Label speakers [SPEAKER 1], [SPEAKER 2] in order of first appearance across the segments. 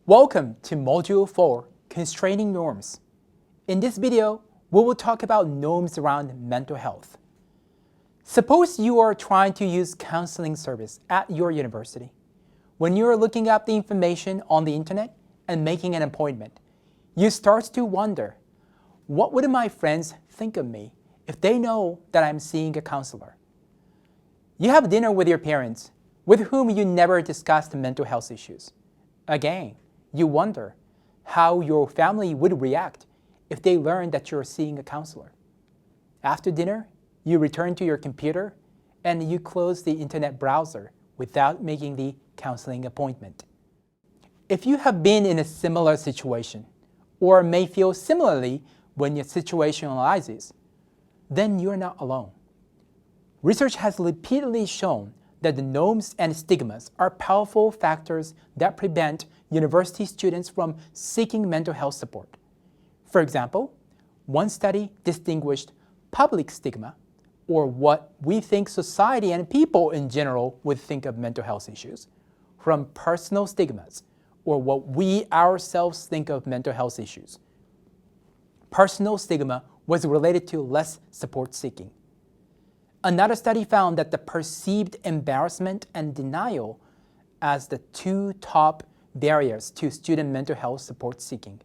[SPEAKER 1] Welcome to Module 4, Constraining Norms. In this video, we will talk about norms around mental health. Suppose you are trying to use counseling service at your university. When you are looking up the information on the internet and making an appointment, you start to wonder, what would my friends think of me if they know that I'm seeing a counselor? You have dinner with your parents, with whom you never discussed mental health issues. Again, you wonder how your family would react if they learned that you're seeing a counselor. After dinner, you return to your computer and you close the internet browser without making the counseling appointment. If you have been in a similar situation, or may feel similarly when your situation arises, then you're not alone. Research has repeatedly shown that the norms and stigmas are powerful factors that prevent university students from seeking mental health support. For example, one study distinguished public stigma, or what we think society and people in general would think of mental health issues, from personal stigmas, or what we ourselves think of mental health issues. Personal stigma was related to less support seeking. Another study found that the perceived embarrassment and denial as the two top barriers to student mental health support seeking.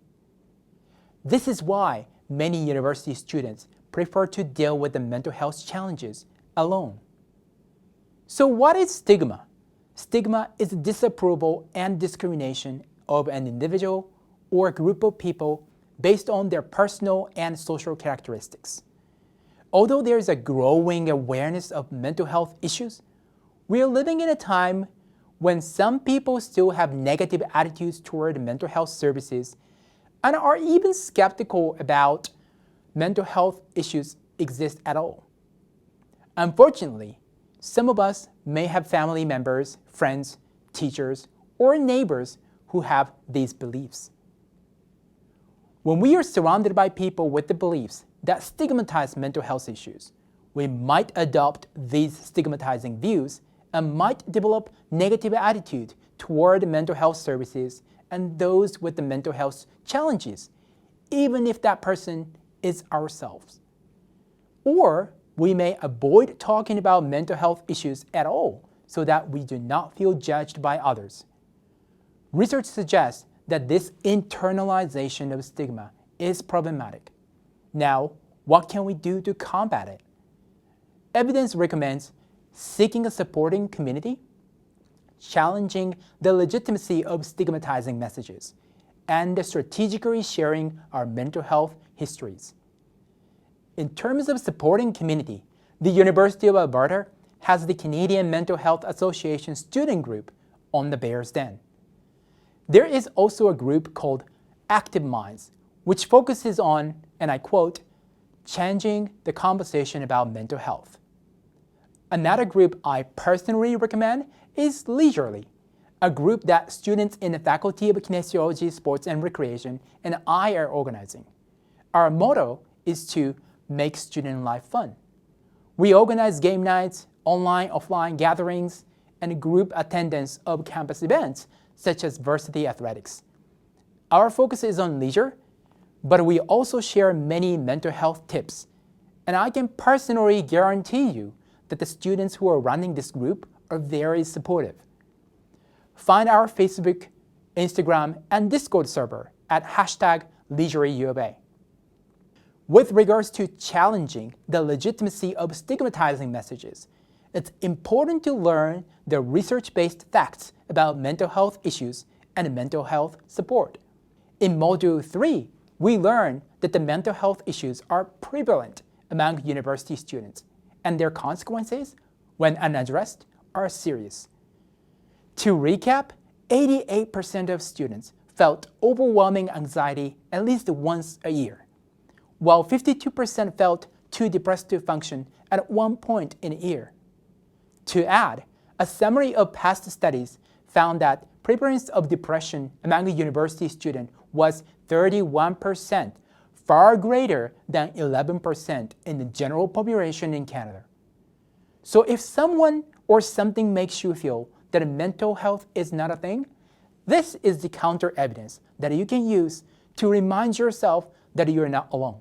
[SPEAKER 1] This is why many university students prefer to deal with the mental health challenges alone. So what is stigma? Stigma is disapproval and discrimination of an individual or a group of people based on their personal and social characteristics. Although there is a growing awareness of mental health issues, we are living in a time when some people still have negative attitudes toward mental health services and are even skeptical about mental health issues exist at all. Unfortunately, some of us may have family members, friends, teachers, or neighbors who have these beliefs. When we are surrounded by people with the beliefs that stigmatize mental health issues, we might adopt these stigmatizing views and might develop negative attitude toward mental health services and those with the mental health challenges, even if that person is ourselves. Or we may avoid talking about mental health issues at all so that we do not feel judged by others. Research suggests that this internalization of stigma is problematic. Now, what can we do to combat it? Evidence recommends seeking a supporting community, challenging the legitimacy of stigmatizing messages, and strategically sharing our mental health histories. In terms of supporting community, the University of Alberta has the Canadian Mental Health Association student group on the Bears Den. There is also a group called Active Minds, which focuses on, and I quote, changing the conversation about mental health. Another group I personally recommend is Leisurely, a group that students in the Faculty of Kinesiology, Sports and Recreation and I are organizing. Our motto is to make student life fun. We organize game nights, online, offline gatherings, and group attendance of campus events such as varsity athletics. Our focus is on leisure, but we also share many mental health tips, and I can personally guarantee you that the students who are running this group are very supportive. Find our Facebook, Instagram, and Discord server at #LeisureUofA. With regards to challenging the legitimacy of stigmatizing messages, it's important to learn the research-based facts about mental health issues and mental health support. In Module 3, we learn that the mental health issues are prevalent among university students, and their consequences, when unaddressed, are serious. To recap, 88% of students felt overwhelming anxiety at least once a year, while 52% felt too depressed to function at one point in a year. To add, a summary of past studies found that prevalence of depression among a university student was 31%, far greater than 11% in the general population in Canada. So if someone or something makes you feel that mental health is not a thing, This is the counter evidence that you can use to remind yourself that you're not alone.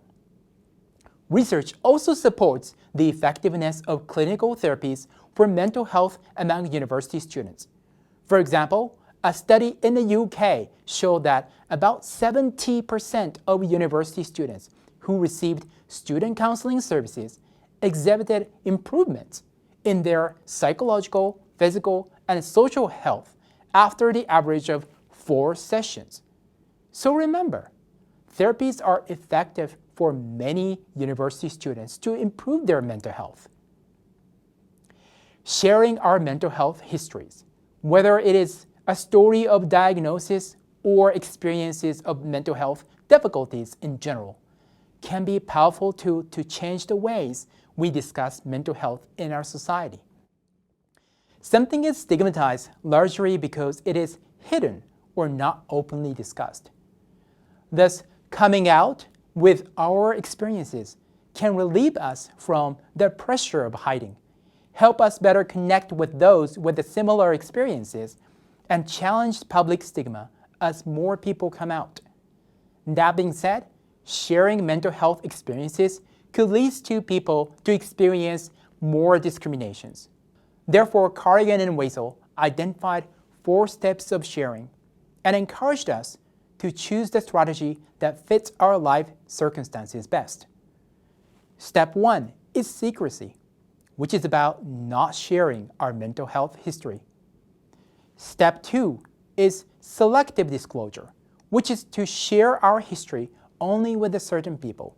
[SPEAKER 1] Research also supports the effectiveness of clinical therapies for mental health among university students. For example, a study in the UK showed that about 70% of university students who received student counseling services exhibited improvements in their psychological, physical, and social health after the average of 4 sessions. So remember, therapies are effective for many university students to improve their mental health. Sharing our mental health histories, whether it is a story of diagnosis or experiences of mental health difficulties in general, can be a powerful tool to change the ways we discuss mental health in our society. Something is stigmatized largely because it is hidden or not openly discussed. Thus, coming out with our experiences can relieve us from the pressure of hiding, help us better connect with those with similar experiences, and challenge public stigma as more people come out. That being said, sharing mental health experiences could lead to people to experience more discriminations. Therefore, Carrigan and Weisel identified 4 steps of sharing and encouraged us to choose the strategy that fits our life circumstances best. Step 1 is secrecy, which is about not sharing our mental health history. Step 2 is selective disclosure, which is to share our history only with certain people,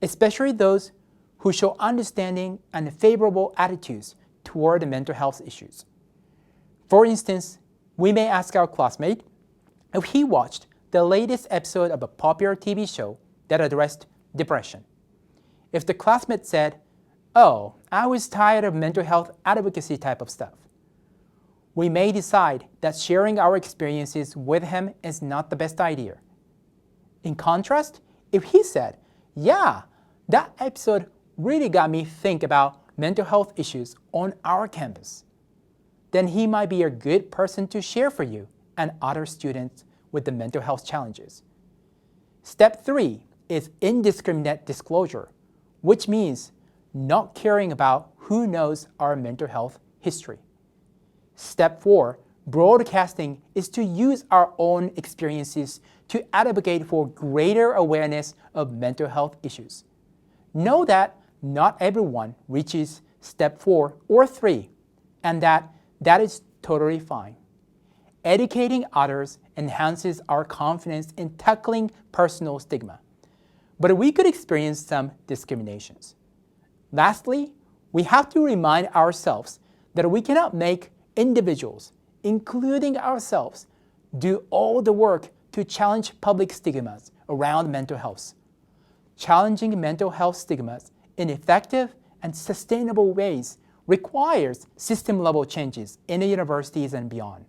[SPEAKER 1] especially those who show understanding and favorable attitudes toward mental health issues. For instance, we may ask our classmate if he watched the latest episode of a popular TV show that addressed depression. If the classmate said, "Oh, I was tired of mental health advocacy type of stuff," we may decide that sharing our experiences with him is not the best idea. In contrast, if he said, "Yeah, that episode really got me think about mental health issues on our campus," then he might be a good person to share for you and other students with the mental health challenges. Step 3 is indiscriminate disclosure, which means not caring about who knows our mental health history. Step 4, broadcasting, is to use our own experiences to advocate for greater awareness of mental health issues. Know that not everyone reaches step 4 or 3, and that is totally fine. Educating others enhances our confidence in tackling personal stigma, but we could experience some discriminations. Lastly, we have to remind ourselves that we cannot make individuals, including ourselves, do all the work to challenge public stigmas around mental health. Challenging mental health stigmas in effective and sustainable ways requires system-level changes in the universities and beyond.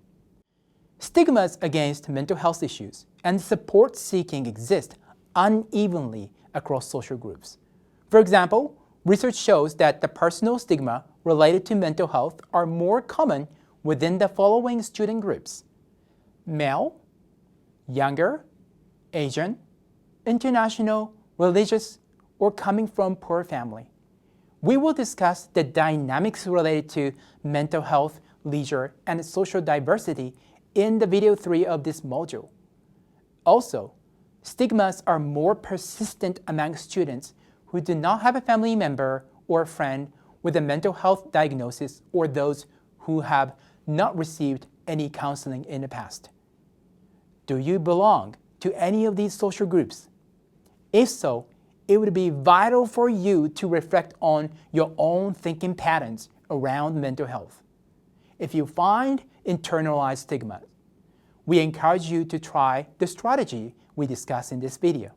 [SPEAKER 1] Stigmas against mental health issues and support seeking exist unevenly across social groups. For example, research shows that the personal stigma related to mental health are more common within the following student groups: male, younger, Asian, international, religious, or coming from poor family. We will discuss the dynamics related to mental health, leisure, and social diversity in the video 3 of this module. Also, stigmas are more persistent among students who do not have a family member or friend with a mental health diagnosis, or those who have not received any counseling in the past. Do you belong to any of these social groups? If so, it would be vital for you to reflect on your own thinking patterns around mental health. If you find internalized stigma, we encourage you to try the strategy we discuss in this video.